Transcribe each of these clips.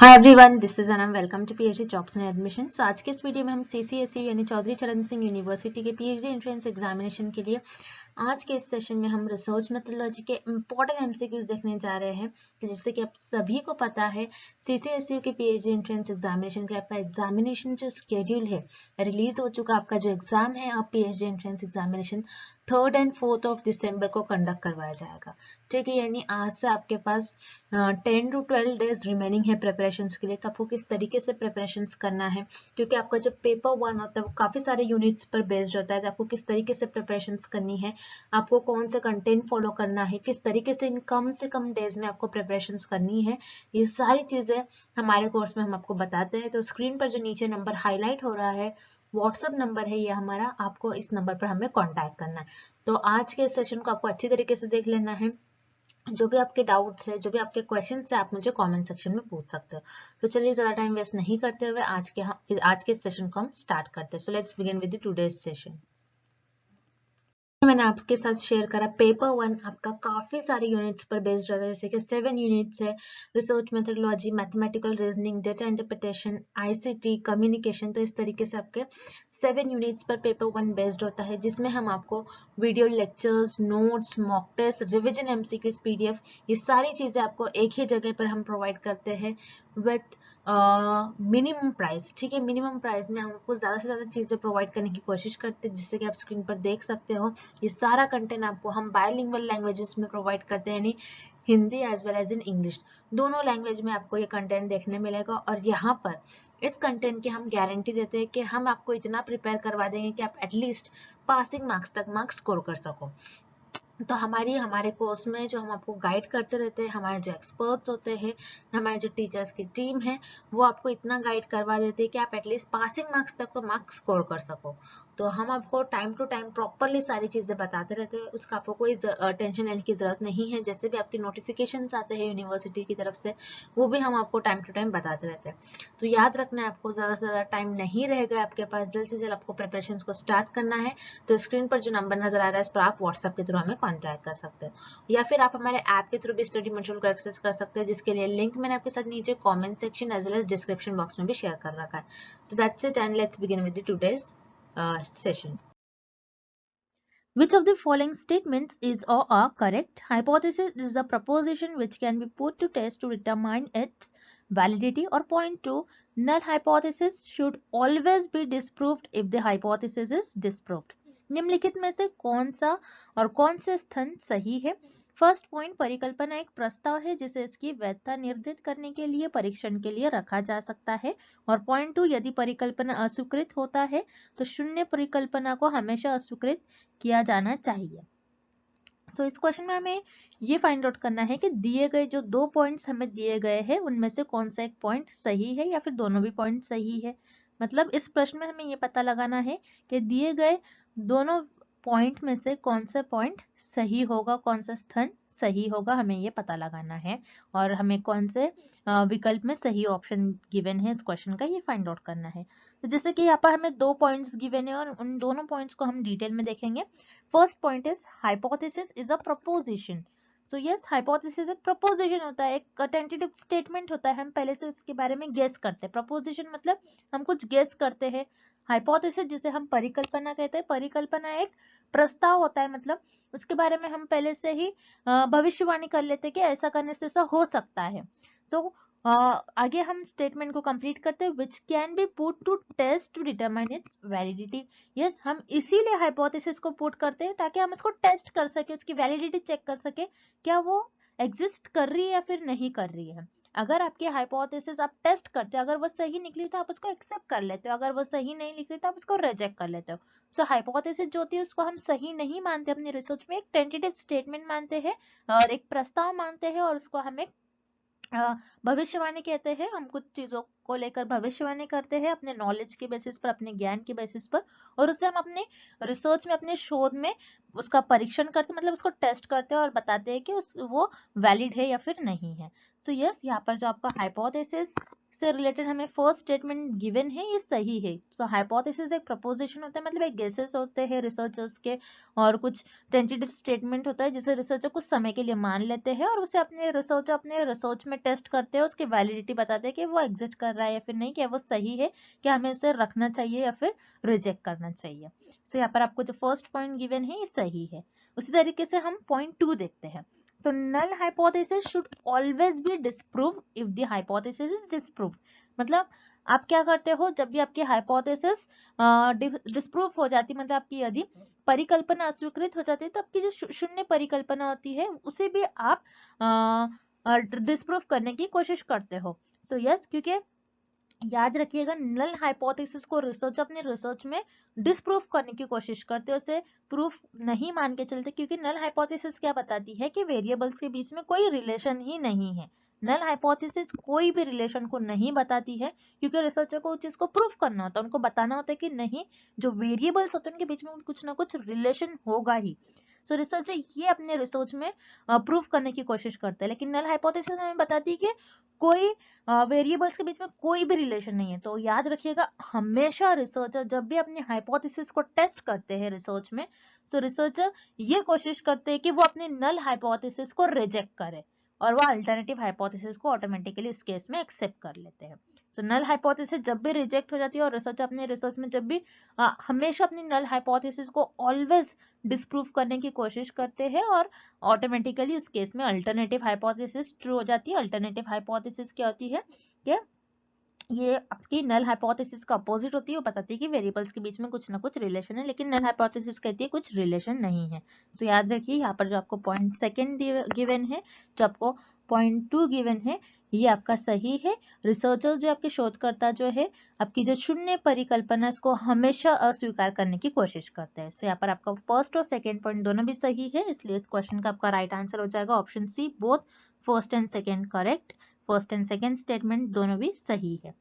Hi everyone, this is Anam. Welcome to PhD jobs and admission. So आज के इस video में हम सीसीएसयू यानी चौधरी चरण सिंह यूनिवर्सिटी के पीएचडी एंट्रेंस एग्जामिनेशन के लिए आज के इस सेशन में हम रिसर्च मेथोडोलॉजी के इंपॉर्टेंट एमसीक्यूज देखने जा रहे हैं। जिससे कि आप सभी को पता है सीसीएसयू के पीएचडी एंट्रेंस एग्जामिनेशन का आपका एग्जामिनेशन जो स्केड्यूल है रिलीज हो चुका। आपका जो एग्जाम है आप PhD entrance examination 3rd and 4th of December को कंडक्ट करवाया जाएगा। ठीक है, यानी आज से आपके पास 10 to 12 डेज रिमेनिंग है प्रिपरेशंस के लिए। तो आपको किस तरीके से प्रिपरेशंस करना है, क्योंकि आपका जो पेपर 1 होता है वो काफी सारे यूनिट्स पर बेस्ड होता है। तो आपको किस तरीके से प्रिपरेशंस करनी है, आपको कौन सा कंटेंट फॉलो करना है, किस तरीके से इन कम से कम डेज में आपको प्रिपरेशंस करनी है, ये सारी चीजें हमारे कोर्स में हम आपको बताते हैं। तो स्क्रीन पर जो नीचे नंबर हाईलाइट हो रहा है व्हाट्सएप नंबर है ये हमारा, आपको इस नंबर पर हमें कांटेक्ट करना है। तो आज के सेशन को आपको अच्छी तरीके से देख लेना है। जो भी आपके डाउट्स है, जो भी आपके क्वेश्चंस है, आप मुझे कमेंट सेक्शन में पूछ सकते हो। तो चलिए ज्यादा टाइम वेस्ट नहीं करते हुए आज के सेशन को हम स्टार्ट करते हैं। So let's begin with the today's session. मैंने आपके साथ शेयर करा पेपर 1 आपका काफी सारे यूनिट्स पर बेस्ड रहता है। जैसे कि 7 यूनिट्स है, research methodology, mathematical reasoning, data interpretation, ICT, communication. तो इस तरीके से आपके 7 यूनिट्स पर पेपर 1 बेस्ड होता है, जिसमें हम आपको video lectures, notes, mock test, revision MCQs, PDF, ये सारी चीजें आपको एक ही जगह पर हम प्रोवाइड करते हैं विथ मिनिमम प्राइस। ठीक है, मिनिमम प्राइस में हम आपको ज्यादा से ज्यादा चीजें प्रोवाइड करने की कोशिश करते हैं, जिससे कि आप स्क्रीन पर देख सकते हो। ये सारा कंटेंट आपको हम बायलिंगुअल लैंग्वेजेस में प्रोवाइड करते हैं, यानी Hindi as well as in English, दोनों लैंग्वेज में आपको ये कंटेंट देखने मिलेगा। और यहाँ पर इस कंटेंट की हम गारंटी देते हैं कि हम आपको इतना प्रिपेयर करवा देंगे कि आप एटलीस्ट पासिंग मार्क्स तक मार्क्स स्कोर कर सको। तो हमारे कोर्स में जो हम आपको गाइड करते रहते हैं, हमारे जो एक्सपर्ट्स होते हैं, हमारे जो टीचर्स की टीम है, वो आपको इतना गाइड करवा देते हैं कि आप एटलीस्ट पासिंग मार्क्स तक तो मार्क्स स्कोर कर सको। तो हम आपको टाइम टू टाइम प्रॉपरली सारी चीजें बताते रहते हैं, उसका आपको कोई टेंशन लेने की जरूरत नहीं है। जैसे भी आपके नोटिफिकेशंस आते हैं यूनिवर्सिटी की तरफ से, वो भी हम आपको टाइम टू टाइम बताते रहते हैं। तो याद रखना है, आपको ज्यादा से ज्यादा टाइम नहीं रहेगा आपके पास, जल्द से जल्द आपको प्रिपरेशन को स्टार्ट करना है। तो स्क्रीन पर जो नंबर नजर आ रहा है इस पर आप व्हाट्सएप के थ्रू हमें कांटेक्ट कर सकते हो, या फिर आप हमारे ऐप के थ्रू भी स्टडी मटेरियल को एक्सेस कर सकते हो, जिसके लिए लिंक मैंने आपके साथ नीचे comment section as well as description box में भी शेयर कर रखा है। So that's it and let's begin with today's session. Which of the following statements is or are correct? Hypothesis is a proposition which can be put to test to determine its validity. Or point 2, null hypothesis should always be disproved if the hypothesis is disproved. निम्नलिखित में से कौन सा और कौन से स्थान सही है? फर्स्ट पॉइंट, परिकल्पना एक प्रस्ताव है जिसे इसकी वैधता निर्धारित करने के लिए परीक्षण के लिए रखा जा सकता है। और पॉइंट 2, यदि परिकल्पना अस्वीकृत होता है तो शून्य परिकल्पना को हमेशा अस्वीकृत किया जाना चाहिए। तो इस क्वेश्चन में हमें ये फाइंड आउट करना है कि दिए गए जो 2 पॉइंट्स हमें दिए गए हैं उनमें से कौन सा एक पॉइंट सही है या फिर दोनों भी पॉइंट सही है। मतलब इस प्रश्न में हमें ये पता लगाना है कि दिए गए दोनों पॉइंट में से कौन सा पॉइंट सही होगा, कौन सा स्थान सही होगा, हमें ये पता लगाना है। और हमें कौन से विकल्प में सही ऑप्शन गिवन है इस क्वेश्चन का, ये फाइंड आउट करना है। तो जैसे कि यहाँ पर हमें 2 पॉइंट्स गिवन है और उन दोनों पॉइंट्स को हम डिटेल में देखेंगे। First point is hypothesis is a proposition. So yes, hypothesis एक proposition होता है, एक टेंटेटिव स्टेटमेंट होता है। हम पहले से इसके बारे में गेस करते हैं। proposition मतलब हम कुछ गेस करते हैं। हाइपोथेसिस जिसे हम परिकल्पना कहते हैं, परिकल्पना एक प्रस्ताव होता है, मतलब उसके बारे में हम पहले से ही भविष्यवाणी कर लेते हैं कि ऐसा करने से ऐसा हो सकता है। सो आगे हम स्टेटमेंट को कंप्लीट करते हैं, which can be put to test to determine its validity. Yes, हम इसीलिए हाइपोथेसिस को पुट करते हैं ताकि हम इसको टेस्ट कर सके, उसकी वैलिडिटी चेक कर सके, क्या वो एग्जिस्ट कर रही है या फिर नहीं कर रही है। अगर आपकी हाइपोथेसिस आप टेस्ट करते हो, अगर वो सही निकली तो आप उसको एक्सेप्ट कर लेते हो, अगर वो सही नहीं निकली तो आप उसको रिजेक्ट कर लेते हो। सो हाइपोथेसिस जो होती है उसको हम सही नहीं मानते अपनी रिसर्च में, एक टेंटेटिव स्टेटमेंट मानते हैं और एक प्रस्ताव मानते हैं, और उसको हम एक भविष्यवाणी कहते हैं। हम कुछ चीजों को लेकर भविष्यवाणी करते हैं अपने नॉलेज के बेसिस पर, अपने ज्ञान के बेसिस पर, और उससे हम अपने रिसर्च में, अपने शोध में उसका परीक्षण करते हैं, मतलब उसको टेस्ट करते हैं और बताते हैं कि वो वैलिड है या फिर नहीं है। सो यस, यहाँ पर जो आपका हाइपोथेसिस से रिलेटेड हमें फर्स्ट स्टेटमेंट गिवन है, ये सही है। सो हाइपोथेसिस एक प्रपोजिशन होता है, मतलब एक गेसेस होते हैं रिसर्चर्स के, और कुछ टेंटेटिव स्टेटमेंट होता है जिसे रिसर्चर कुछ समय के लिए मान लेते हैं और उसे अपने रिसर्च में टेस्ट करते हैं, उसकी वैलिडिटी बताते हैं कि वो एग्जिस्ट कर रहा है या फिर नहीं, क्या वो सही है, क्या हमें उसे रखना चाहिए या फिर रिजेक्ट करना चाहिए। सो यहाँ पर आपको जो फर्स्ट पॉइंट गिवन है ये सही है। उसी तरीके से हम पॉइंट 2 देखते हैं। So null hypothesis should always be disproved if the hypothesis is disproved. मतलब आप क्या करते हो जब भी आपकी हाइपोथेसिस डिस्प्रूव हो जाती, मतलब आपकी यदि परिकल्पना अस्वीकृत हो जाती है, तो आपकी जो शून्य परिकल्पना होती है उसे भी आप डिस्प्रूव करने की कोशिश करते हो। सो यस, क्योंकि याद रखिएगा नल हाइपोथेसिस को रिसर्च अपने रिसर्च में डिस्प्रूव करने की कोशिश करते हैं, उसे प्रूफ नहीं मान के चलते, क्योंकि नल हाइपोथेसिस क्या बताती है कि वेरिएबल्स के बीच में कोई रिलेशन ही नहीं है। नल हाइपोथेसिस कोई भी रिलेशन को नहीं बताती है, क्योंकि रिसर्चर को उस चीज को प्रूफ करना होता है, उनको बताना होता है कि नहीं, जो वेरिएबल्स होते हैं उनके बीच में कुछ ना कुछ रिलेशन होगा ही। सो रिसर्चर ये अपने रिसर्च में प्रूफ करने की कोशिश करते हैं, लेकिन नल हाइपोथेसिस हमें बताती है कि कोई वेरिएबल्स के बीच में कोई भी रिलेशन नहीं है। तो याद रखिएगा, हमेशा रिसर्चर जब भी अपनी हाइपोथेसिस को टेस्ट करते हैं रिसर्च में, सो रिसर्चर ये कोशिश करते हैं कि वो अपनी नल हाइपोथेसिस को रिजेक्ट करे और वो अल्टरनेटिव हाइपोथेसिस को ऑटोमेटिकली उस केस में एक्सेप्ट कर लेते हैं। सो नल हाइपोथेसिस जब भी रिजेक्ट हो जाती है और रिसर्चर अपने रिसर्च में जब भी हमेशा अपनी नल हाइपोथेसिस को ऑलवेज डिस्प्रूव करने की कोशिश करते हैं और ऑटोमेटिकली उस केस में अल्टरनेटिव हाइपोथेसिस ट्रू हो जाती है। अल्टरनेटिव हाइपोथेसिस क्या होती है कि ये आपकी नल हाइपोथेसिस का अपोजिट होती है, वो बताती है कि वेरिएबल्स के बीच में कुछ ना कुछ रिलेशन है, लेकिन नल हाइपोथेसिस कहती है कुछ रिलेशन नहीं है। सो याद रखिए, यहाँ पर जो आपको पॉइंट सेकंड गिवन है, जो आपको पॉइंट 2 गिवन है, ये आपका सही है। रिसर्चर्स जो आपके शोधकर्ता जो है, आपकी जो शून्य परिकल्पना इसको हमेशा अस्वीकार करने की कोशिश करते हैं। सो यहाँ पर आपका फर्स्ट और सेकेंड पॉइंट दोनों भी सही है, इसलिए इस क्वेश्चन का आपका राइट आंसर हो जाएगा option C, both first and second correct. First and second statement दोनों भी सही है।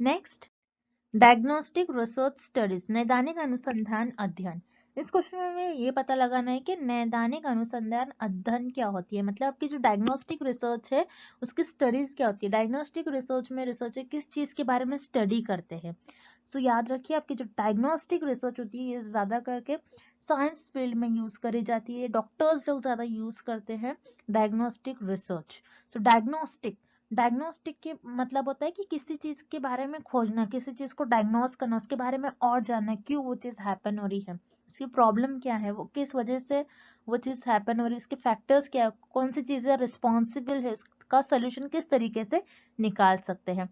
नेक्स्ट, डायग्नोस्टिक रिसर्च स्टडीज, नैदानिक अनुसंधान अध्ययन। इस क्वेश्चन में हमें ये पता लगाना है कि नैदानिक अनुसंधान अध्ययन क्या होती है, मतलब आपकी जो डायग्नोस्टिक रिसर्च है उसकी स्टडीज क्या होती है। डायग्नोस्टिक रिसर्च में रिसर्चर किस चीज के बारे में स्टडी करते हैं। सो याद रखिए, आपकी जो डायग्नोस्टिक रिसर्च होती है ये ज्यादा करके साइंस फील्ड में यूज करी जाती है, डॉक्टर्स लोग ज्यादा यूज करते हैं डायग्नोस्टिक रिसर्च। सो डायग्नोस्टिक के मतलब होता है कि किसी चीज के बारे में खोजना, किसी चीज को डायग्नोस करना, उसके बारे में और जानना, क्यों वो चीज हैपन हो रही है, उसकी प्रॉब्लम क्या है, वो किस वजह से वो चीज हैपन हो रही है, उसके फैक्टर्स क्या है, कौन सी चीजें रिस्पॉन्सिबल है, उसका सोल्यूशन किस तरीके से निकाल सकते हैं।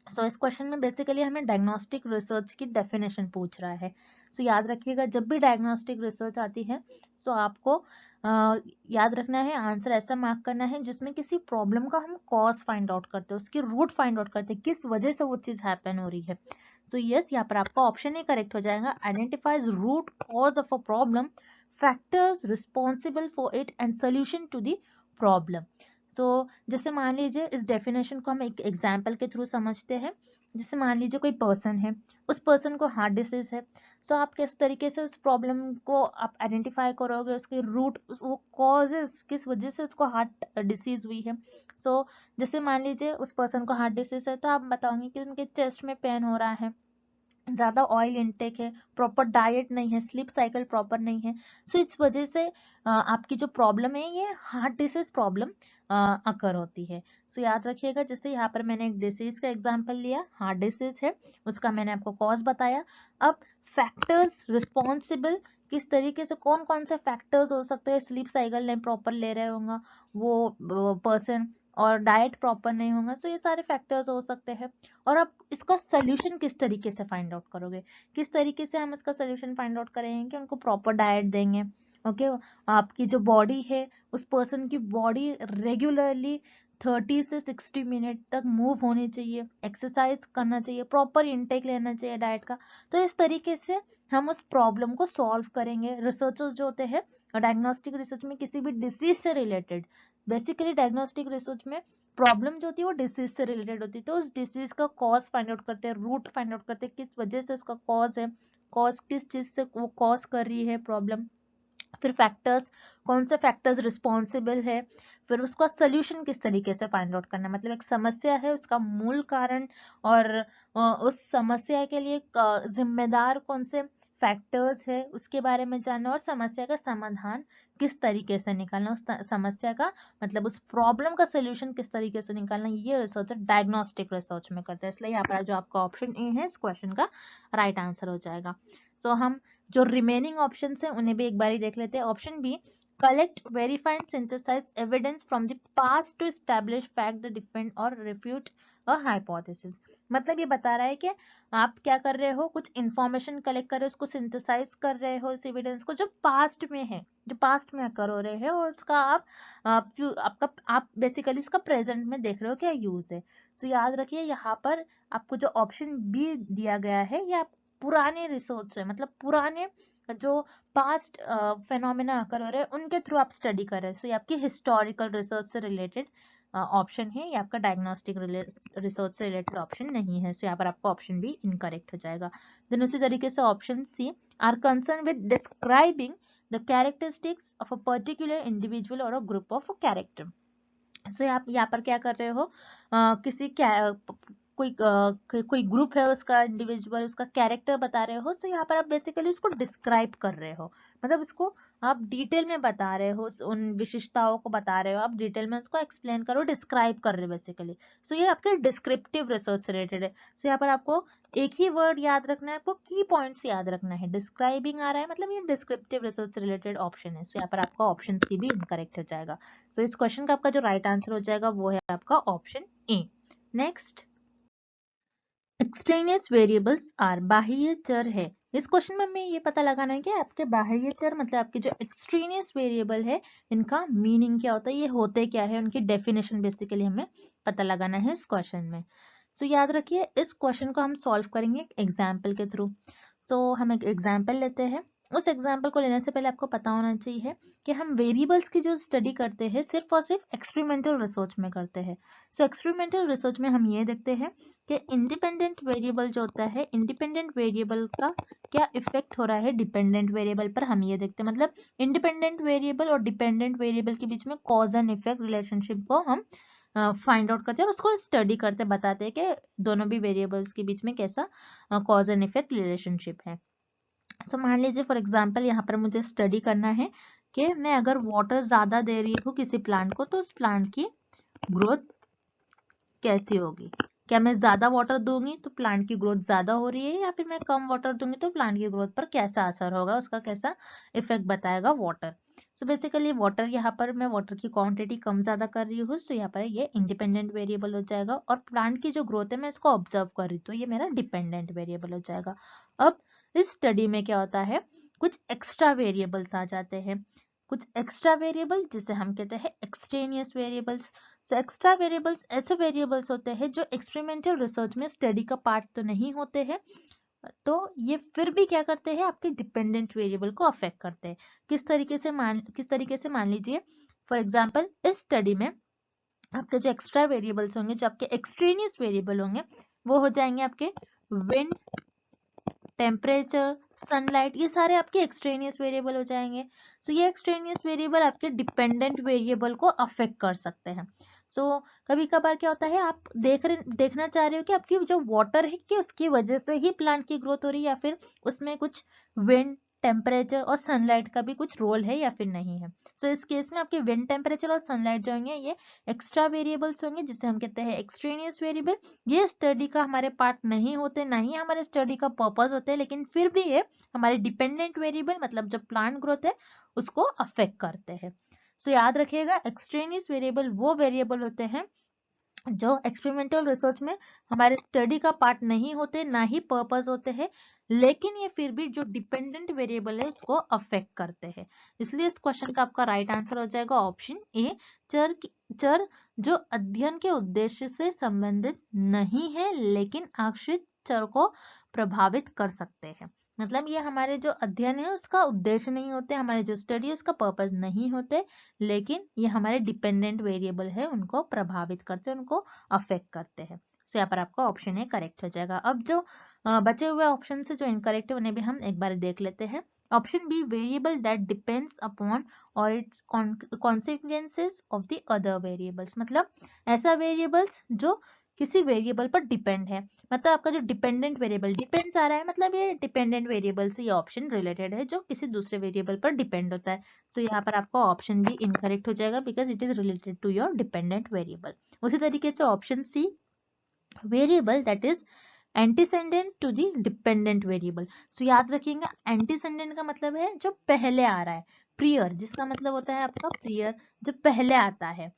सो इस क्वेश्चन में बेसिकली हमें डायग्नोस्टिक रिसर्च की डेफिनेशन पूछ रहा है। सो याद रखिएगा, जब भी डायग्नोस्टिक रिसर्च आती है तो आपको याद रखना है, आंसर ऐसा मार्क करना है जिसमें किसी प्रॉब्लम का हम कॉज फाइंड आउट करते हैं, उसकी रूट फाइंड आउट करते हैं, किस वजह से वो चीज हैपन हो रही है। सो यस, यहाँ पर आपका ऑप्शन ही करेक्ट हो जाएगा, identifies root cause of a problem, factors responsible for it and solution to the problem. So जैसे मान लीजिए, इस डेफिनेशन को हम एक एग्जाम्पल के थ्रू समझते हैं। जैसे मान लीजिए कोई पर्सन है, उस पर्सन को हार्ट डिसीज है। सो आप किस तरीके से उस प्रॉब्लम को आप आइडेंटिफाई करोगे, उसके रूट, वो कॉजेस, किस वजह से उसको हार्ट डिसीज हुई है। सो जैसे मान लीजिए उस पर्सन को हार्ट डिसीज है, तो आप बताओगे कि उनके चेस्ट में पेन हो रहा है, ज्यादा ऑयल इनटेक है, प्रॉपर डाइट नहीं है, स्लीप साइकिल प्रॉपर नहीं है। सो इस वजह से आपकी जो प्रॉब्लम है ये हार्ट डिसीज प्रॉब्लम अकर होती है। सो याद रखिएगा, जैसे यहाँ पर मैंने एक डिसीज का एग्जांपल लिया, हार्ट डिसीज है, उसका मैंने आपको कॉज बताया। अब फैक्टर्स रिस्पॉन्सिबल, किस तरीके से, कौन कौन से फैक्टर्स हो सकते हैं, स्लीप साइकिल नहीं प्रॉपर ले रहे होंगे वो पर्सन, और डाइट प्रॉपर नहीं होगा, सो ये सारे फैक्टर्स हो सकते हैं। और आप इसका सोल्यूशन किस तरीके से फाइंड आउट करोगे, किस तरीके से हम इसका सोल्यूशन फाइंड आउट करेंगे कि उनको प्रॉपर डाइट देंगे। ओके, आपकी जो बॉडी है, उस पर्सन की बॉडी रेगुलरली 30 से 60 मिनट तक मूव होनी चाहिए, एक्सरसाइज करना चाहिए, प्रॉपर इनटेक लेना चाहिए डाइट का। तो इस तरीके से हम उस प्रॉब्लम को सॉल्व करेंगे। रिसर्चर्स जो होते हैं डायग्नोस्टिक रिसर्च में किसी भी डिसीज से रिलेटेड, बेसिकली डायग्नोस्टिक रिसर्च में प्रॉब्लम जो होती है वो डिसीज से रिलेटेड होती है, तो उस डिसीज का कॉज फाइंड आउट करते हैं, रूट फाइंड आउट करते हैं, किस वजह से उसका कॉज है, कॉज किस चीज से वो कॉज कर रही है प्रॉब्लम। फिर फैक्टर्स, कौन से फैक्टर्स रिस्पॉन्सिबल है, फिर उसका सोल्यूशन किस तरीके से फाइंड आउट करना है, मतलब एक समस्या है उसका मूल कारण और उस समस्या के लिए जिम्मेदार कौन से फैक्टर्स है उसके बारे में जानना, और समस्या का समाधान किस तरीके से निकालना, उस समस्या का मतलब उस प्रॉब्लम का सोल्यूशन किस तरीके से निकालना, ये रिसर्चर डायग्नोस्टिक रिसर्च में करता है। इसलिए यहाँ पर जो आपका ऑप्शन ए है इस क्वेश्चन का राइट आंसर हो जाएगा। सो हम जो रिमेनिंग ऑप्शन है उन्हें भी एक बार देख लेते हैं। Option B, collect, verify and synthesize evidence from the past to establish fact, defend or refute a hypothesis। मतलब ये बता रहा है कि आप क्या कर रहे हो, कुछ इंफॉर्मेशन कलेक्ट कर रहे हो, उसको सिंथेसाइज कर रहे हो इस एविडेंस को जो पास्ट में है, जो पास्ट में कर रहे हैं, और उसका आप बेसिकली उसका प्रेजेंट में देख रहे हो क्या यूज है। तो याद रखिए यहाँ पर आपको जो ऑप्शन बी दिया गया है ये आप पुराने रिसोर्स है, मतलब पुराने जो पास्ट फेनोमेना अकर हो रहे हैं उनके थ्रू आप स्टडी कर रहे हैं। सो ये आपकी हिस्टोरिकल रिसर्च से रिलेटेड ऑप्शन है, ये आपका डायग्नोस्टिक रिसर्च से रिलेटेड ऑप्शन नहीं है। सो यहाँ पर आपका ऑप्शन भी इनकरेक्ट हो जाएगा। देन उसी तरीके से option C, are concern with describing the characteristics of a particular individual और a group of character. So आप यहाँ पर क्या कर रहे हो, किसी कोई ग्रुप है उसका इंडिविजुअल उसका कैरेक्टर बता रहे हो। सो यहाँ पर आप बेसिकली उसको डिस्क्राइब कर रहे हो, मतलब उसको आप डिटेल में बता रहे हो, उन विशेषताओं को बता रहे हो, आप डिटेल में उसको एक्सप्लेन करो, डिस्क्राइब कर रहे हो बेसिकली। सो ये आपके डिस्क्रिप्टिव रिसर्च से रिलेटेड है। सो यहाँ पर आपको एक ही वर्ड याद रखना है, आपको की पॉइंट्स याद रखना है। डिस्क्राइबिंग आ रहा है मतलब ये डिस्क्रिप्टिव रिसर्च से रिलेटेड ऑप्शन है। सो यहाँ पर आपका ऑप्शन सी भी इनकरेक्ट हो जाएगा। तो इस क्वेश्चन का आपका जो राइट आंसर हो जाएगा वो है आपका option A. Next, extraneous variables are, बाह्य चर है। इस क्वेश्चन में हमें ये पता लगाना है कि आपके बाह्य चर मतलब आपके जो एक्सट्रेनियस वेरिएबल है इनका मीनिंग क्या होता है, ये होते क्या है, उनकी डेफिनेशन बेसिकली हमें पता लगाना है इस क्वेश्चन में। सो याद रखिए इस क्वेश्चन को हम सॉल्व करेंगे एक एग्जाम्पल के थ्रू। तो हम एक एग्जाम्पल लेते हैं। उस एग्जाम्पल को लेने से पहले आपको पता होना चाहिए कि हम वेरिएबल्स की जो स्टडी करते हैं सिर्फ और सिर्फ एक्सपेरिमेंटल रिसर्च में करते हैं। सो एक्सपेरिमेंटल रिसर्च में हम ये देखते हैं कि इंडिपेंडेंट वेरिएबल जो होता है, इंडिपेंडेंट वेरिएबल का क्या इफेक्ट हो रहा है डिपेंडेंट वेरिएबल पर, हम ये देखते हैं। मतलब इंडिपेंडेंट वेरिएबल और डिपेंडेंट वेरिएबल के बीच में कॉज एंड इफेक्ट रिलेशनशिप को हम फाइंड आउट करते हैं और उसको स्टडी करते बताते हैं कि दोनों भी वेरिएबल्स के बीच में कैसा कॉज एंड इफेक्ट रिलेशनशिप है। सो मान लीजिए फॉर एग्जांपल यहाँ पर मुझे स्टडी करना है कि मैं अगर वाटर ज्यादा दे रही हूँ किसी प्लांट को तो उस प्लांट की ग्रोथ कैसी होगी। क्या मैं ज्यादा वाटर दूंगी तो प्लांट की ग्रोथ ज्यादा हो रही है, या फिर मैं कम वाटर दूंगी तो प्लांट की ग्रोथ पर कैसा असर होगा, उसका कैसा इफेक्ट बताएगा वाटर। सो बेसिकली वाटर, यहाँ पर मैं वाटर की क्वांटिटी कम ज्यादा कर रही हूँ, सो यहाँ पर ये इंडिपेंडेंट वेरिएबल हो जाएगा। और प्लांट की जो ग्रोथ है मैं इसको ऑब्जर्व कर रही हूँ तो ये मेरा डिपेंडेंट वेरिएबल हो जाएगा। अब इस स्टडी में क्या होता है, कुछ एक्स्ट्रा वेरिएबल्स आ जाते हैं, कुछ एक्स्ट्रा वेरिएबल जिसे हम कहते हैं एक्सट्रेनियस वेरिएबल्स। तो एक्स्ट्रा वेरिएबल्स ऐसे वेरिएबल्स होते हैं जो एक्सपेरिमेंटल रिसर्च में स्टडी का पार्ट तो नहीं होते हैं, तो ये फिर भी क्या करते हैं आपके डिपेंडेंट वेरिएबल को अफेक्ट करते हैं। किस तरीके से मान लीजिए फॉर एग्जांपल इस स्टडी में आपके जो एक्स्ट्रा वेरिएबल्स होंगे, जो आपके एक्सट्रेनियस वेरिएबल होंगे वो हो जाएंगे आपके विंड, टेम्परेचर, सनलाइट, ये सारे आपके एक्सट्रेनियस वेरिएबल हो जाएंगे। सो ये एक्सट्रेनियस वेरिएबल आपके डिपेंडेंट वेरिएबल को अफेक्ट कर सकते हैं। सो कभी कभार क्या होता है आप देखना चाह रहे हो कि आपकी जो वाटर है कि उसकी वजह से ही प्लांट की ग्रोथ हो रही है, या फिर उसमें कुछ विंड, टेम्परेचर और सनलाइट का भी कुछ रोल है या फिर नहीं है। सो इस केस में आपके विंड, टेम्परेचर और सनलाइट जो होंगे ये एक्स्ट्रा वेरिएबल्स होंगे जिसे हम कहते हैं एक्सट्रेनियस वेरिएबल। ये स्टडी का हमारे पार्ट नहीं होते, ना ही हमारे स्टडी का पर्पस होते हैं, लेकिन फिर भी ये हमारे डिपेंडेंट वेरिएबल मतलब जो प्लांट ग्रोथ है उसको अफेक्ट करते हैं। सो याद रखिएगा एक्सट्रेनियस वेरिएबल वो वेरिएबल होते हैं जो एक्सपेरिमेंटल रिसर्च में हमारे स्टडी का पार्ट नहीं होते, ना ही पर्पस होते हैं, लेकिन ये फिर भी जो डिपेंडेंट वेरिएबल है उसको अफेक्ट करते हैं। इसलिए इस क्वेश्चन का आपका राइट आंसर हो जाएगा ऑप्शन ए, चर जो अध्ययन के उद्देश्य से संबंधित नहीं है लेकिन आश्रित चर को प्रभावित कर सकते हैं। मतलब ये हमारे जो अध्ययन है उसका उद्देश्य नहीं होते, हमारे जो स्टडी है उसका पर्पस नहीं होते, लेकिन ये हमारे डिपेंडेंट वेरिएबल है उनको प्रभावित करते हैं, उनको अफेक्ट करते हैं। तो यहाँ पर आपका ऑप्शन ए करेक्ट हो जाएगा। अब जो बचे हुए ऑप्शन से जो इनकरेक्ट है उन्हें भी हम एक बार देख लेते हैं। Option B variable that depends upon और its consequences of the other variables, मतलब ऐसा वेरिएबल्स जो किसी वेरिएबल पर डिपेंड है, मतलब आपका जो डिपेंडेंट वेरिएबल डिपेंड्स आ रहा है, मतलब ये डिपेंडेंट वेरिएबल से ये ऑप्शन रिलेटेड है जो किसी दूसरे वेरिएबल पर डिपेंड होता है। सो यहाँ पर आपका ऑप्शन भी इनकरेक्ट हो जाएगा because it is related to your dependent variable. उसी तरीके से option C variable that is antecedent to the dependent variable. So याद रखिएगा एंटीसेंडेंट का मतलब है जो पहले आ रहा है, प्रियर जिसका मतलब होता है आपका प्रियर जो पहले आता है।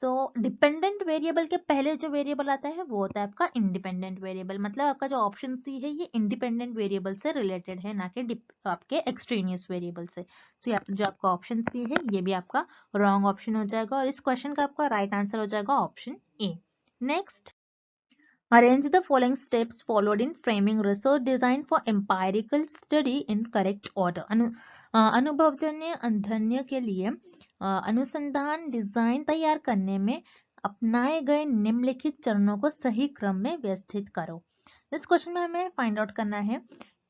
सो डिपेंडेंट वेरिएबल के पहले जो वेरिएबल आता है वो होता है आपका इंडिपेंडेंट वेरिएबल, मतलब आपका जो ऑप्शन सी है ये इंडिपेंडेंट वेरिएबल से रिलेटेड है ना कि आपके एक्सट्रेनियस वेरिएबल से। सो जो आपका ऑप्शन सी है ये भी आपका रॉन्ग ऑप्शन हो जाएगा और इस क्वेश्चन का आपका राइट आंसर हो जाएगा option A. Next, arrange the following steps followed in framing research design for empirical study in correct order. अनुभवजन्य अध्ययन के लिए अनुसंधान डिजाइन तैयार करने में अपनाए गए निम्नलिखित चरणों को सही क्रम में व्यवस्थित करो। इस क्वेश्चन में हमें फाइंड आउट करना है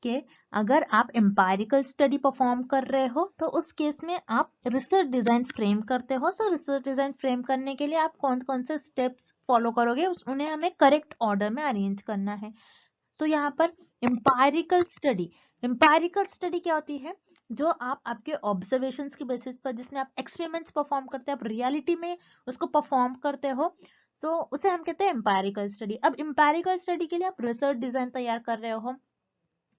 कि अगर आप एम्पायरिकल स्टडी परफॉर्म कर रहे हो तो उस केस में आप रिसर्च डिजाइन फ्रेम करते हो। सो रिसर्च डिजाइन फ्रेम करने के लिए आप कौन कौन से स्टेप्स फॉलो करोगे उन्हें हमें करेक्ट ऑर्डर में अरेंज करना है। सो यहाँ पर एम्पायरिकल स्टडी क्या होती है, जो आप आपके ऑब्जर्वेशंस की बेसिस पर जिसमें आप एक्सपेरिमेंट्स परफॉर्म करते हैं, आप रियलिटी में उसको परफॉर्म करते हो, सो उसे हम कहते हैं एम्पायरिकल स्टडी। अब एम्पायरिकल स्टडी के लिए आप रिसर्च डिजाइन तैयार कर रहे हो,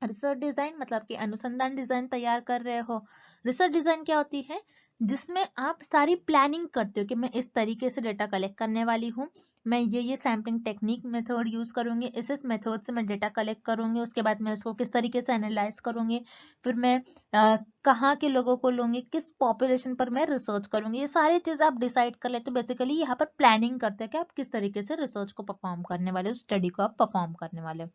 रिसर्च डिजाइन मतलब कि अनुसंधान डिजाइन तैयार कर रहे हो। रिसर्च डिजाइन क्या होती है, जिसमें आप सारी प्लानिंग करते हो कि मैं इस तरीके से डेटा कलेक्ट करने वाली हूँ, मैं ये सैम्पलिंग टेक्निक मेथड यूज करूंगी, इस मेथड से मैं डेटा कलेक्ट करूंगी, उसके बाद मैं इसको किस तरीके से एनालाइज करूंगी, फिर मैं कहाँ के लोगों को लूंगी, किस पॉपुलेशन पर मैं रिसर्च करूंगी, ये सारी चीजें आप डिसाइड कर लेते हो। बेसिकली यहाँ पर प्लानिंग करते हैं कि आप किस तरीके से रिसर्च को परफॉर्म करने वाले हो, स्टडी को आप परफॉर्म करने वाले हो।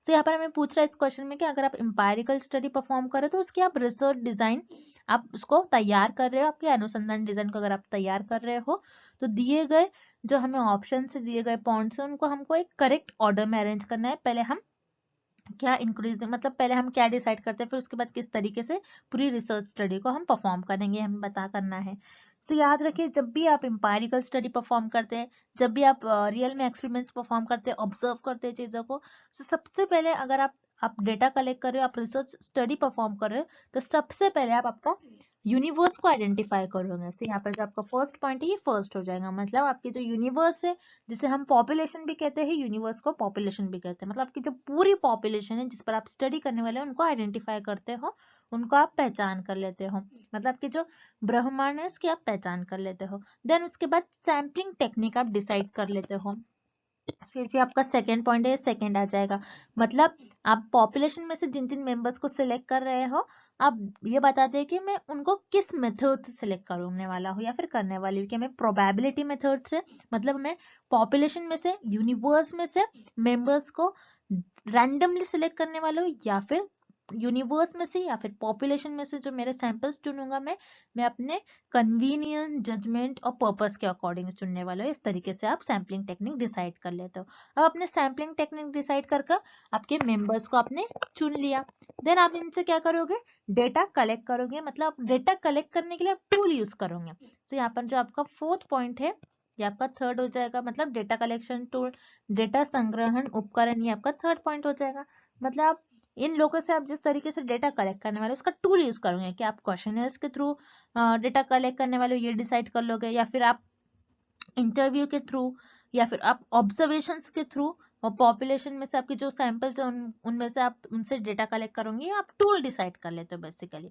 सो यहाँ पर हमें पूछ रहा है इस क्वेश्चन में कि अगर आप एम्पायरिकल स्टडी परफॉर्म करें तो उसकी आप रिसर्च डिजाइन आप उसको तैयार कर रहे हो, आपके अनुसंधान डिजाइन को अगर आप तैयार कर रहे हो तो दिए गए जो हमें ऑप्शन से दिए गए पॉइंट्स है उनको हमको एक करेक्ट ऑर्डर में अरेंज करना है। पहले हम क्या इंक्रीज मतलब पहले हम क्या डिसाइड करते हैं, फिर उसके बाद किस तरीके से पूरी रिसर्च स्टडी को हम परफॉर्म करेंगे हमें बता करना है। तो याद रखिए जब भी आप एम्पायरिकल स्टडी परफॉर्म करते हैं, जब भी आप रियल में एक्सपेरिमेंट्स परफॉर्म करते हैं, ऑब्जर्व करते हैं चीजों को, तो सबसे पहले अगर आप डेटा कलेक्ट कर रहे हो, आप रिसर्च स्टडी परफॉर्म कर रहे हो, तो सबसे पहले आप आपका यूनिवर्स को आइडेंटिफाई करोगे। तो यहाँ पर जो आपका फर्स्ट पॉइंट है ये फर्स्ट हो जाएगा, मतलब आपकी जो यूनिवर्स है जिसे हम पॉपुलेशन भी कहते हैं, यूनिवर्स को पॉपुलेशन भी कहते हैं, मतलब आपकी जो पूरी पॉपुलेशन है जिस पर आप स्टडी करने वाले हैं उनको आइडेंटिफाई करते हो, उनको आप पहचान कर लेते हो, मतलब आपकी जो ब्रह्मांड है उसकी आप पहचान कर लेते हो। देन उसके बाद सैम्पलिंग टेक्निक आप डिसाइड कर लेते हो। फिर जो आपका सेकेंड पॉइंट है सेकेंड आ जाएगा, मतलब आप पॉपुलेशन में से जिन जिन मेंबर्स को सिलेक्ट कर रहे हो आप ये बताते हैं कि मैं उनको किस मेथड से सिलेक्ट करने वाला हूँ या फिर करने वाली हूँ, कि मैं प्रोबेबिलिटी मेथड से, मतलब मैं पॉपुलेशन में से यूनिवर्स में से मेंबर्स को रैंडमली सिलेक्ट करने वाला हूँ, या फिर यूनिवर्स में से या फिर पॉपुलेशन में से जो मेरे सैंपल्स चुनूंगा मैं अपने कन्वीनियंस, जजमेंट और पर्पस के अकॉर्डिंग चुनने वाला हूँ। इस तरीके से आप सैम्पलिंग टेक्निक डिसाइड कर लेते हो। अब अपने सैम्पलिंग टेक्निक डिसाइड कर आपके मेंबर्स को आपने चुन लिया, देन आप इनसे क्या करोगे, डेटा कलेक्ट करोगे, मतलब डेटा कलेक्ट करने के लिए आप टूल यूज करोगे। तो यहाँ पर जो आपका फोर्थ पॉइंट है ये आपका थर्ड हो जाएगा, मतलब डेटा कलेक्शन टूल, डेटा संग्रहण उपकरण, ये आपका थर्ड पॉइंट हो जाएगा। मतलब इन लोगों से आप जिस तरीके से डेटा कलेक्ट करने वाले उसका टूल यूज करोगे, कि आप क्वेश्चनर्स के थ्रू डेटा कलेक्ट करने वाले ये डिसाइड कर लोगे, या फिर आप इंटरव्यू के थ्रू, या फिर आप ऑब्जर्वेशंस के थ्रू, और पॉपुलेशन में से आपके जो सैंपल्स है उनमें से आप उनसे डेटा कलेक्ट करोगे, आप टूल डिसाइड कर लेते हो बेसिकली।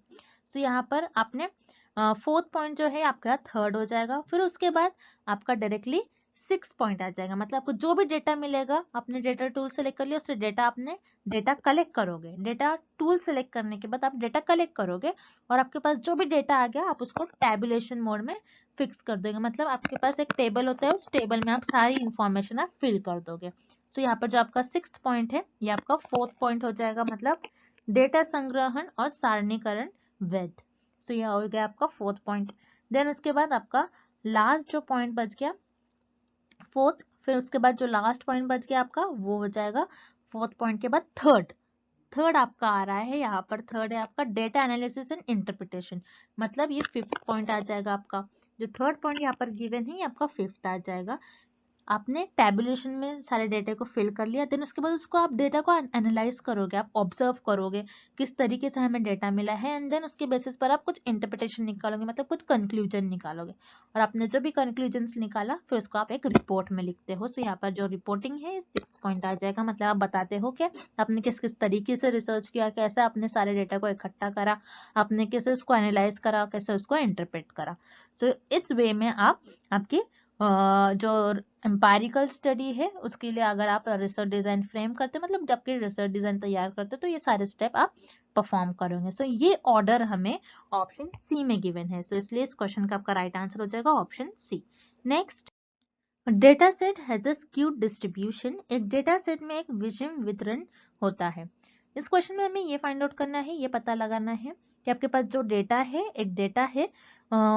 सो यहाँ पर आपने फोर्थ पॉइंट जो है आपका थर्ड हो जाएगा। फिर उसके बाद आपका डायरेक्टली सिक्स पॉइंट आ जाएगा, मतलब आपको जो भी डेटा मिलेगा अपने डेटा टूल सेलेक्ट कर लिया, उससे डेटा आपने डेटा कलेक्ट करोगे, डेटा टूल सेलेक्ट करने के बाद आप डेटा कलेक्ट करोगे और आपके पास जो भी डेटा आ गया आप उसको टैबुलेशन मोड में फिक्स कर दोगे, मतलब आपके पास एक टेबल होता है, उस टेबल में आप सारी इंफॉर्मेशन आप फिल कर दोगे। सो यहाँ पर जो आपका सिक्स्थ पॉइंट है ये आपका फोर्थ पॉइंट हो जाएगा, मतलब डेटा संग्रहण और सारणीकरण वैध। सो यह हो गया आपका फोर्थ पॉइंट। देन उसके बाद आपका लास्ट जो पॉइंट बच गया फोर्थ, फिर उसके बाद जो लास्ट पॉइंट बच गया आपका वो हो जाएगा फोर्थ पॉइंट के बाद थर्ड थर्ड आपका आ रहा है, यहाँ पर थर्ड है आपका डेटा एनालिसिस एंड इंटरप्रिटेशन, मतलब ये 5th पॉइंट आ जाएगा आपका। जो थर्ड पॉइंट यहाँ पर गिवन है ये आपका 5th आ जाएगा। आपने टैबुलेशन में सारे डेटा को फिल कर लिया, देन उसके बाद उसको आप डेटा को एनालाइज करोगे, आप ऑब्जर्व करोगे किस तरीके से हमें डेटा मिला है, एंड देन उसके बेसिस पर आप कुछ इंटरप्रिटेशन निकालोगे, मतलब कुछ कंक्लूजन निकालोगे, और आपने जो भी कंक्लूजन्स निकाला फिर उसको आप एक रिपोर्ट में लिखते हो। सो यहाँ पर जो रिपोर्टिंग है 6th पॉइंट आ जाएगा, मतलब आप बताते हो कि आपने किस किस तरीके से रिसर्च किया, कैसे आपने सारे डेटा को इकट्ठा करा, आपने कैसे उसको एनालाइज करा, कैसे उसको इंटरप्रेट करा। सो इस वे में आप आपकी जो एम्पायरिकल स्टडी है उसके लिए अगर आप रिसर्च डिजाइन फ्रेम करते मतलब आपके रिसर्च डिजाइन तैयार करते तो ये सारे स्टेप आप परफॉर्म करोगे। सो ये ऑर्डर हमें ऑप्शन सी में गिवन है, सो इसलिए इस क्वेश्चन का आपका राइट आंसर हो जाएगा option C. Next, data set has a skewed distribution, एक डेटा सेट में एक विषम वितरण होता है। इस क्वेश्चन में हमें ये फाइंड आउट करना है, ये पता लगाना है कि आपके पास जो डेटा है, एक डेटा है,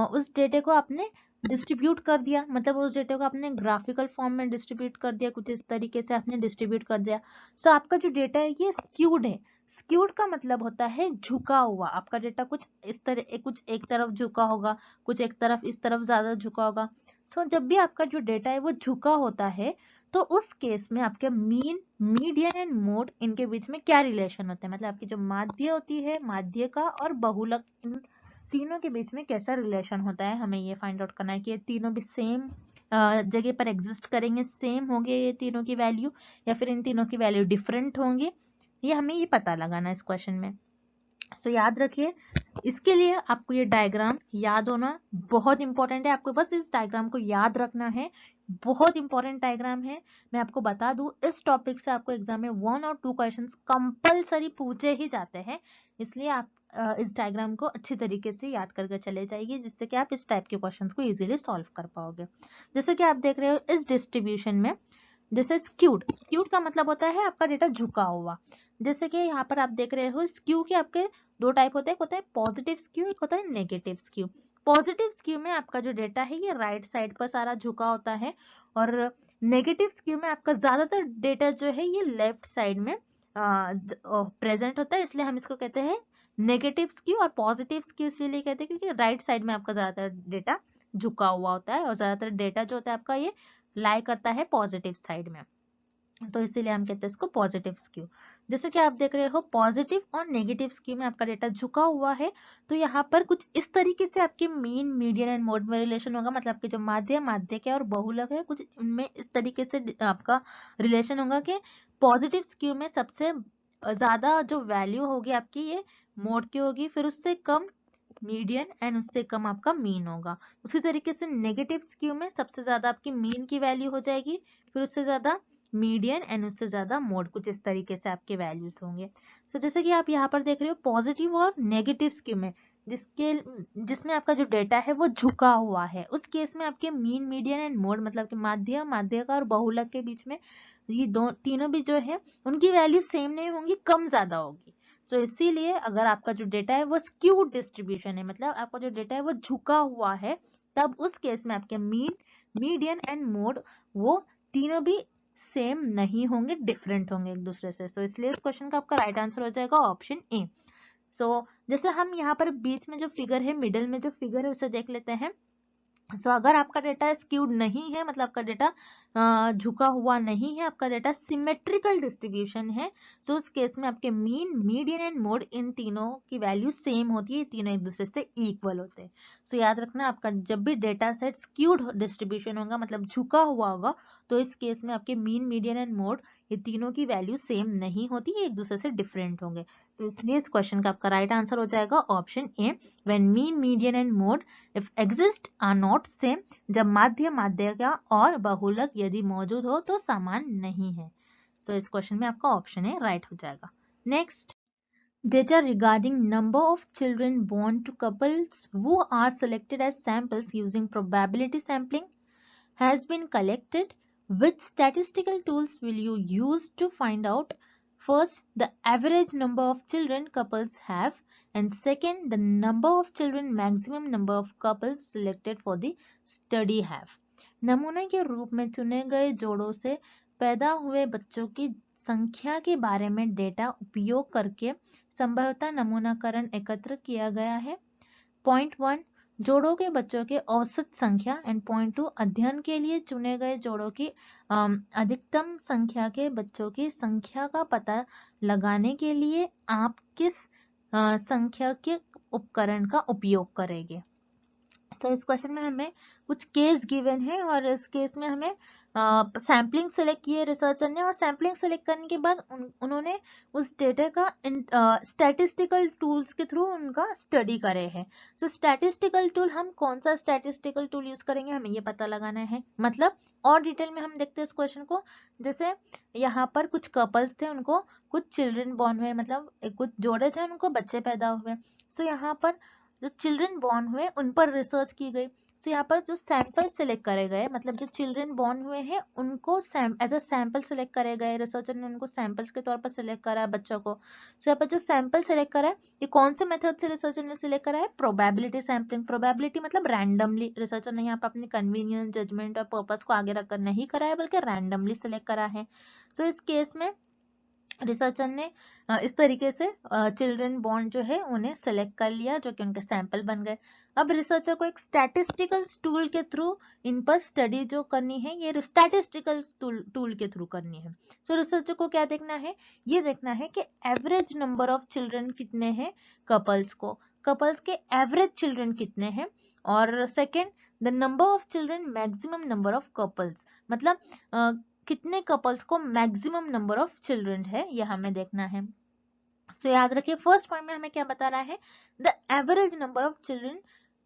उस डेटे को आपने डिस्ट्रीब्यूट कर दिया, मतलब उस डेटा को आपने ग्राफिकल फॉर्म में डिस्ट्रीब्यूट कर दिया, कुछ इस तरीके से आपने डिस्ट्रीब्यूट कर दिया। सो आपका जो डेटा है ये स्क्यूड है। स्क्यूड का मतलब होता है झुका हुआ, आपका डेटा कुछ इस तरह, कुछ एक तरफ झुका होगा, कुछ एक तरफ इस तरफ ज्यादा झुका होगा। सो जब भी आपका जो डेटा है वो झुका होता है तो उस केस में आपके मीन, मीडियन एंड मोड इनके बीच में क्या रिलेशन होता है, मतलब आपकी जो माध्य होती है, माध्य का और बहुलक, इन तीनों के बीच में कैसा रिलेशन होता है, हमें ये फाइंड आउट करना है कि ये तीनों भी सेम जगह पर एग्जिस्ट करेंगे, सेम होंगे ये तीनों की वैल्यू, या फिर इन तीनों की वैल्यू डिफरेंट होंगे, ये हमें ये पता लगाना है इस क्वेश्चन में। तो याद रखिए, इसके लिए आपको ये डायग्राम याद होना बहुत इंपॉर्टेंट है, आपको बस इस डायग्राम को याद रखना है, बहुत इंपॉर्टेंट डायग्राम है। मैं आपको बता दूं इस टॉपिक से आपको एग्जाम में 1 और 2 क्वेश्चंस कंपलसरी पूछे ही जाते हैं, इसलिए आप इस डायग्राम को अच्छी तरीके से याद करके चले जाइए, जिससे कि आप इस टाइप के क्वेश्चंस को इजीली सॉल्व कर पाओगे। जैसे कि आप देख रहे हो इस डिस्ट्रीब्यूशन में, जैसे स्क्यूड, स्क्यूड का मतलब होता है आपका डेटा झुका हुआ, जैसे कि यहाँ पर आप देख रहे हो स्क्यू के आपके दो टाइप होते हैं, एक होता है पॉजिटिव स्क्यू, एक होता है नेगेटिव स्क्यू। पॉजिटिव स्क्यू में आपका जो डेटा है ये राइट साइड पर सारा झुका होता है, और नेगेटिव स्क्यू में आपका ज्यादातर डेटा जो है ये लेफ्ट साइड में प्रेजेंट होता है, इसलिए हम इसको कहते हैं नेगेटिव स्क्यू। और पॉजिटिव स्क्यू इसलिए कहते हैं क्योंकि राइट साइड में आपका ज्यादातर डेटा झुका हुआ होता है, और ज्यादातर डेटा जो होता है आपका ये लाई करता है पॉजिटिव साइड में, तो इसीलिए हम कहते हैं इसको पॉजिटिव स्क्यू। जैसे कि आप देख रहे हो पॉजिटिव और नेगेटिव स्क्यू में आपका डेटा झुका हुआ है, तो यहाँ पर कुछ इस तरीके से आपके मीन, मीडियन एंड मोड में रिलेशन होगा, मतलब आपके जो माध्य, माध्य के और बहुलक है, कुछ इनमें इस तरीके से आपका रिलेशन होगा कि पॉजिटिव स्क्यू में सबसे ज्यादा जो वैल्यू होगी आपकी ये मोड की होगी, फिर उससे कम मीडियन एंड उससे कम आपका मीन होगा। उसी तरीके से नेगेटिव स्क्यू में सबसे ज्यादा आपकी मीन की वैल्यू हो जाएगी, फिर उससे ज्यादा मीडियन एंड उससे ज्यादा मोड, कुछ इस तरीके से आपके वैल्यूज होंगे। तो जैसे कि आप यहाँ पर देख रहे हो पॉजिटिव और नेगेटिव स्क्यू में जिसमें आपका जो डेटा है वो झुका हुआ है, उस केस में आपके मीन, मीडियन एंड मोड, मतलब कि माध्य, माध्य का और बहुलक के बीच में ये दो तीनों भी जो है उनकी वैल्यू सेम नहीं होंगी, कम ज्यादा होगी। सो इसीलिए अगर आपका जो डेटा है वो स्क्यूड डिस्ट्रीब्यूशन है, मतलब आपका जो डेटा है वो झुका हुआ है, तब उस केस में आपके मीन, मीडियन एंड मोड वो तीनों भी सेम नहीं होंगे, डिफरेंट होंगे एक दूसरे से। तो इसलिए इस क्वेश्चन का आपका राइट आंसर हो जाएगा ऑप्शन ए। सो जैसे हम यहाँ पर बीच में जो फिगर है, मिडिल में जो फिगर है उसे देख लेते हैं। सो अगर आपका डेटा स्क्यूड नहीं है, मतलब आपका डेटा झुका हुआ नहीं है, आपका डेटा सिमेट्रिकल डिस्ट्रीब्यूशन है, सो उस केस में आपके mean, median and mode in तीनों की वैल्यू सेम होती है, तीनों एक दूसरे से इक्वल होते हैं। सो याद रखना, आपका जब भी डेटा सेट स्क्यूड डिस्ट्रीब्यूशन होगा, मतलब झुका हुआ होगा, तो इस केस में आपके मीन, मीडियन एंड मोड ये तीनों की वैल्यू सेम नहीं होती, ये एक दूसरे से डिफरेंट होंगे। तो इसलिए इस क्वेश्चन का आपका राइट आंसर हो जाएगा option A, when mean, median and mode if exist are not same, जब माध्य, माध्य का और बहुलक यदि मौजूद हो तो समान नहीं है। सो इस क्वेश्चन में आपका ऑप्शन ए राइट हो जाएगा। Next, data regarding number of children born to couples who are selected as samples using probability sampling has been collected. Which statistical tools will you use to find out, first, the average number of children couples have, and second, the number of children maximum number of couples selected for the study have? नमूने के रूप में चुने गए जोड़ों से पैदा हुए बच्चों की संख्या के बारे में डेटा उपयोग करके संभवतः नमूनाकरण एकत्र किया गया है। पॉइंट 1 जोड़ों के बच्चों के औसत संख्या एंड पॉइंट 2 अध्ययन के लिए चुने गए जोड़ों की अधिकतम संख्या के बच्चों की संख्या का पता लगाने के लिए आप किस संख्या के उपकरण का उपयोग करेंगे। तो इस क्वेश्चन में हमें कुछ केस गिवन है और इस केस में हमें सैम्पलिंग सेलेक्ट किए रिसर्चर ने और सैम्पलिंग सेलेक्ट करने के बाद उन्होंने उस डेटा का स्टैटिस्टिकल टूल्स के थ्रू उनका स्टडी करे हैं। सो स्टैटिस्टिकल टूल हम कौन सा स्टैटिस्टिकल टूल यूज करेंगे हमें ये पता लगाना है। मतलब और डिटेल में हम देखते हैं इस क्वेश्चन को। जैसे यहाँ पर कुछ कपल्स थे, उनको कुछ चिल्ड्रन बॉर्न हुए, मतलब कुछ जोड़े थे उनको बच्चे पैदा हुए। सो यहाँ पर जो चिल्ड्रन बॉर्न हुए उन पर रिसर्च की गई। सो यहाँ पर जो सैंपल सिलेक्ट करे गए, मतलब जो चिल्ड्रन बॉर्न हुए हैं उनको एज अ सैंपल सिलेक्ट करे गए, रिसर्चर ने उनको सैंपल्स के तौर पर सिलेक्ट करा है बच्चों को। सो यहाँ पर जो सैंपल सिलेक्ट करा है ये कौन से मेथड से रिसर्चर ने सिलेक्ट करा है? Probability sampling. प्रोबेबिलिटी मतलब रैंडमली, रिसर्चर ने यहाँ पर अपनी कन्वीनियंस, जजमेंट और पर्पस को आगे रखकर नहीं करा है बल्कि रैंडमली सिलेक्ट करा है। सो इस केस में रिसर्चर ने इस तरीके से चिल्ड्रन बॉर्न जो है उन्हें सेलेक्ट कर लिया जो कि उनके सैंपल बन गए। अब रिसर्चर को एक स्टैटिस्टिकल टूल के थ्रू इन पर स्टडी जो करनी है ये स्टैटिस्टिकल टूल के थ्रू करनी है। सो रिसर्चर को क्या देखना है? ये देखना है कि एवरेज नंबर ऑफ चिल्ड्रन कितने हैं कपल्स को, कपल्स के एवरेज चिल्ड्रन कितने हैं, और second the number of children maximum number of couples, मतलब कितने कपल्स को मैक्सिमम नंबर ऑफ चिल्ड्रन है यह हमें देखना है। सो याद रखिए फर्स्ट पॉइंट में हमें क्या बता रहा है? The average number of children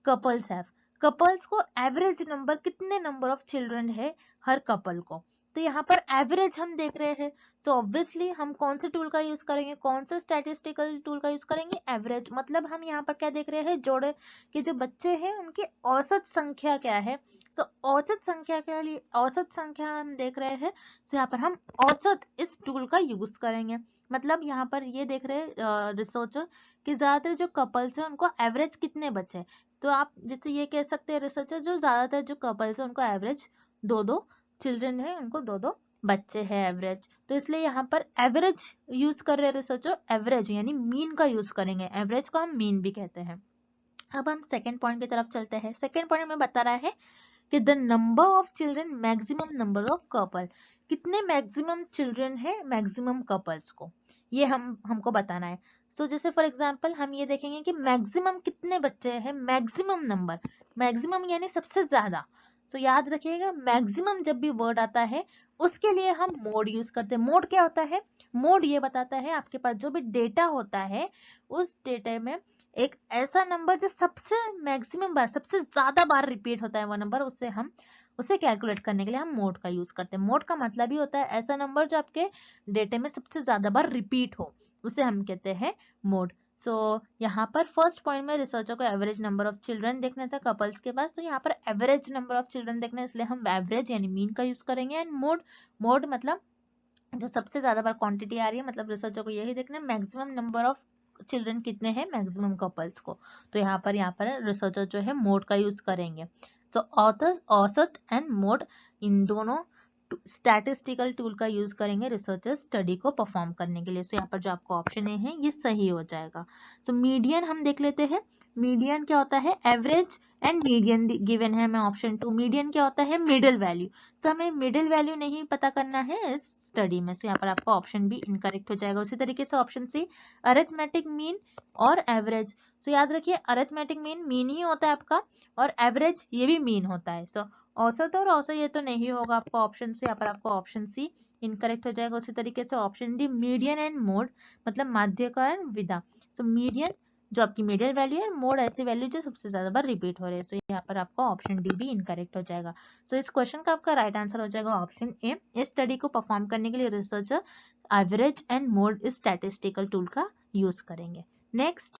couples have, couples को एवरेज नंबर, कितने नंबर ऑफ चिल्ड्रन है हर कपल को। तो यहाँ पर एवरेज हम देख रहे हैं, तो ऑब्वियसली हम कौन से टूल का यूज करेंगे, कौन सा स्टैटिस्टिकल टूल का यूज करेंगे? एवरेज। मतलब हम यहाँ पर क्या देख रहे हैं? जोड़े के जो बच्चे हैं उनकी औसत संख्या क्या है। सो औसत संख्या के लिए औसत संख्या हम देख रहे हैं, तो यहाँ पर हम औसत इस टूल का यूज करेंगे। मतलब यहाँ पर ये देख रहे हैं रिसर्चर कि ज्यादातर जो कपल्स हैं उनको एवरेज कितने बच्चे, तो आप जैसे ये कह सकते हैं रिसर्चर जो ज्यादातर जो कपल्स हैं उनको एवरेज 2-2 चिल्ड्रन है, उनको 2-2 बच्चे हैं एवरेज। तो इसलिए यहाँ पर एवरेज यूज कर रहे हैं रिसर्चर, एवरेज यानी मीन का यूज करेंगे, एवरेज को हम मीन भी कहते हैं। अब हम सेकेंड पॉइंट की तरफ चलते हैं। सेकेंड पॉइंट में बता रहा है कि the number of children maximum number of couple, कितने मैक्सिमम चिल्ड्रन है मैक्सिमम कपल्स को, ये हमको बताना है। सो जैसे फॉर एग्जांपल हम ये देखेंगे कि मैक्सिमम कितने बच्चे हैं, मैक्सिमम नंबर, मैक्सिमम यानी सबसे ज्यादा। सो याद रखिएगा मैक्सिमम जब भी वर्ड आता है उसके लिए हम मोड यूज करते हैं। मोड क्या होता है? मोड ये बताता है आपके पास जो भी डेटा होता है उस डेटा में एक ऐसा नंबर जो सबसे मैक्सिमम बार, सबसे ज्यादा बार रिपीट होता है वो नंबर, उससे हम उसे कैलकुलेट करने के लिए हम मोड का यूज करते हैं। मोड का मतलब ही होता है ऐसा नंबर जो आपके डेटा में सबसे ज्यादा बार रिपीट हो, उसे हम कहते हैं मोड। सो यहाँ पर फर्स्ट पॉइंट में रिसर्चर को एवरेज नंबर ऑफ चिल्ड्रन देखना था कपल्स के पास, तो यहाँ पर एवरेज नंबर ऑफ चिल्ड्रन देखना है इसलिए हम एवरेज यानी मीन का यूज करेंगे। एंड मोड, मोड मतलब जो सबसे ज्यादा बार क्वांटिटी आ रही है, मतलब रिसर्चर को यही देखना है मैक्सिमम नंबर ऑफ चिल्ड्रन कितने हैं मैक्सिमम कपल्स को। तो यहाँ पर रिसर्चर जो है मोड का यूज करेंगे। तो औसत एंड मोड इन दोनों स्टैटिस्टिकल टूल का यूज करेंगे रिसर्चर स्टडी को परफॉर्म करने के लिए। सो यहाँ पर जो आपको ऑप्शन ए है ये सही हो जाएगा। सो मीडियन हम देख लेते हैं। मीडियन क्या होता है? एवरेज एंड मीडियन गिवन है हमें ऑप्शन 2। मीडियन क्या होता है? Middle value. सो हमें मिडिल वैल्यू नहीं पता करना है इस स्टडी में, सो यहाँ पर आपका ऑप्शन बी इनकरेक्ट हो जाएगा। उसी तरीके से ऑप्शन सी अरिथमेटिक मीन और एवरेज। सो याद रखिए अरिथमेटिक मीन ही होता है आपका, और एवरेज ये भी मीन होता है। सो औसत और औसत ये तो नहीं होगा आपका ऑप्शन, से यहाँ पर आपको ऑप्शन सी इनकरेक्ट हो जाएगा। उसी तरीके से option D median and mode, मतलब माध्य का विदा। सो मीडियन जो आपकी मिडिल वैल्यू है, मोड ऐसी वैल्यू जो सबसे ज्यादा बार रिपीट हो रही है। सो यहाँ पर आपका ऑप्शन डी भी इनकरेक्ट हो जाएगा। सो इस क्वेश्चन का आपका राइट आंसर हो जाएगा ऑप्शन ए। इस स्टडी को परफॉर्म करने के लिए researcher average and mode statistical tool का यूज करेंगे। Next,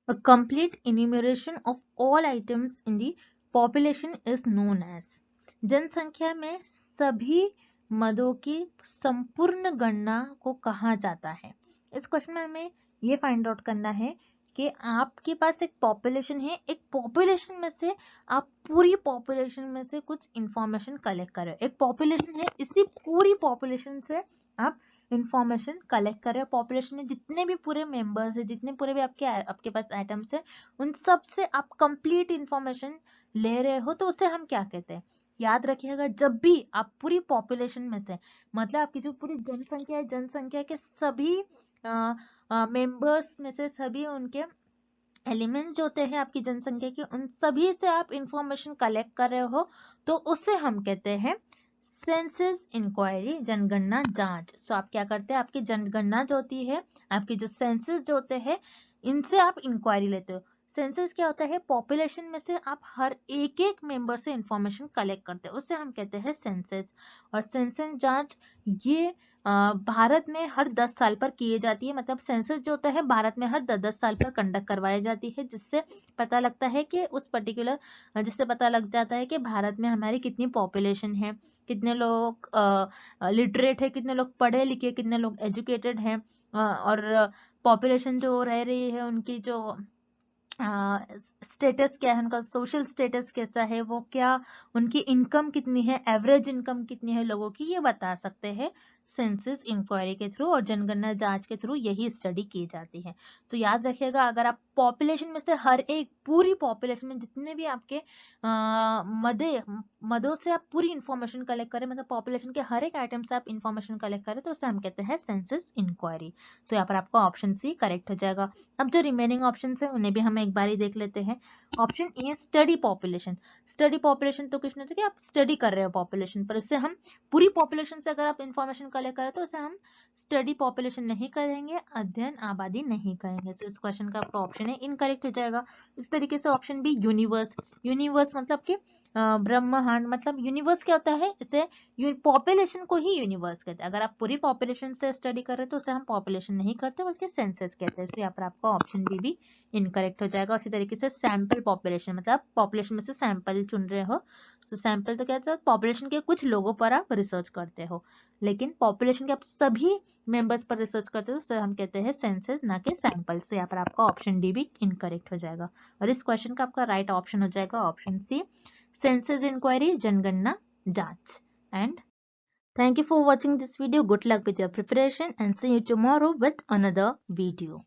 a complete enumeration of all items in the population is known as, जनसंख्या में सभी मदों की संपूर्ण गणना को कहा जाता है। इस क्वेश्चन में हमें ये फाइंड आउट करना है कि आपके पास एक पॉपुलेशन है, एक पॉपुलेशन में से आप पूरी पॉपुलेशन में से कुछ इंफॉर्मेशन कलेक्ट करें। एक पॉपुलेशन है, इसी पूरी पॉपुलेशन से आप इंफॉर्मेशन कलेक्ट कर रहे हो पॉपुलेशन में जितने भी पूरे मेंबर्स है, जितने पूरे भी आपके पास आइटम्स है, उन सब से आप कंप्लीट इंफॉर्मेशन ले रहे हो, तो उसे हम क्या कहते हैं। याद रखिएगा, जब भी आप पूरी पॉपुलेशन में से, मतलब आपकी जो पूरी जनसंख्या है, जनसंख्या के सभी मेंबर्स में से, सभी उनके एलिमेंट्स जो होते हैं आपकी जनसंख्या के, उन सभी से आप इंफॉर्मेशन कलेक्ट कर रहे हो, तो उसे हम कहते हैं सेंसस इंक्वायरी, जनगणना जांच। सो आप क्या करते हैं, आपकी जनगणना जो होती है, आपकी जो सेंसस जो होते हैं, इनसे आप इंक्वायरी लेते हो। सेंसस क्या होता है, पॉपुलेशन में से आप हर एक एक मेंबर से इंफॉर्मेशन कलेक्ट करते हो, उससे हम कहते हैं सेंसस। और सेंसस जांच ये भारत में हर 10 साल पर किए जाती है, मतलब सेंसस जो होता है भारत में हर 10 साल पर कंडक्ट करवाई जाती है, जिससे पता लगता है कि उस पर्टिकुलर, जिससे पता लग जाता है कि भारत में हमारी कितनी पॉपुलेशन है, कितने लोग लिटरेट है, कितने लोग पढ़े लिखे, कितने लोग एजुकेटेड हैं, और पॉपुलेशन जो रह रही है उनकी जो स्टेटस क्या है, उनका सोशल स्टेटस कैसा है, वो क्या, उनकी इनकम कितनी है, एवरेज इनकम कितनी है लोगों की, ये बता सकते हैं सेंसस इंक्वायरी के थ्रू और जनगणना जांच के थ्रू यही स्टडी की जाती है। सो याद रखिएगा, अगर आप पॉपुलेशन में से हर एक, पूरी पॉपुलेशन में जितने भी आपके मदों से आप पूरी इंफॉर्मेशन कलेक्ट करें, मतलब पॉपुलेशन के हर एक आइटम से आप इंफॉर्मेशन कलेक्ट करें, तो उसे हम कहते हैं सेंसस इंक्वायरी। सो यहाँ पर आपका ऑप्शन सी करेक्ट हो जाएगा। अब जो रिमेनिंग ऑप्शन है उन्हें भी हम एक बार ही देख लेते हैं। Option A study population. Study population तो कुछ नहीं होता कि आप स्टडी कर रहे हो पॉपुलेशन पर, इससे हम पूरी पॉपुलेशन से अगर आप इंफॉर्मेशन कलेक्ट करें तो उसे हम स्टडी पॉपुलेशन नहीं करेंगे, अध्ययन आबादी नहीं कहेंगे। सो इस क्वेश्चन का आपका ऑप्शन है इनकरेक्ट हो जाएगा। इस तरीके से ऑप्शन बी यूनिवर्स। यूनिवर्स मतलब कि ब्रह्मांड, मतलब यूनिवर्स क्या होता है, इसे पॉपुलेशन को ही यूनिवर्स कहते हैं। अगर आप पूरी पॉपुलेशन से स्टडी कर रहे हो तो उसे हम पॉपुलेशन नहीं कहते बल्कि सेंसस कहते हैं। तो यहाँ पर आपका ऑप्शन बी भी इनकरेक्ट हो जाएगा। उसी तरीके से सैंपल पॉपुलेशन, मतलब आप पॉपुलेशन में से सैंपल चुन रहे हो, तो सैंपल तो क्या होता है, पॉपुलेशन के कुछ लोगों पर आप रिसर्च करते हो, लेकिन पॉपुलेशन के आप सभी मेंबर्स पर रिसर्च करते हो, तो हम कहते हैं सेंसस, ना कि सैंपल। तो यहाँ पर आपका ऑप्शन डी भी इनकरेक्ट हो जाएगा। और इस क्वेश्चन का आपका राइट ऑप्शन हो जाएगा ऑप्शन सी, सेंसस इंक्वायरी, जनगणना जांच। And thank you for watching this video. Good luck with your preparation and see you tomorrow with another video.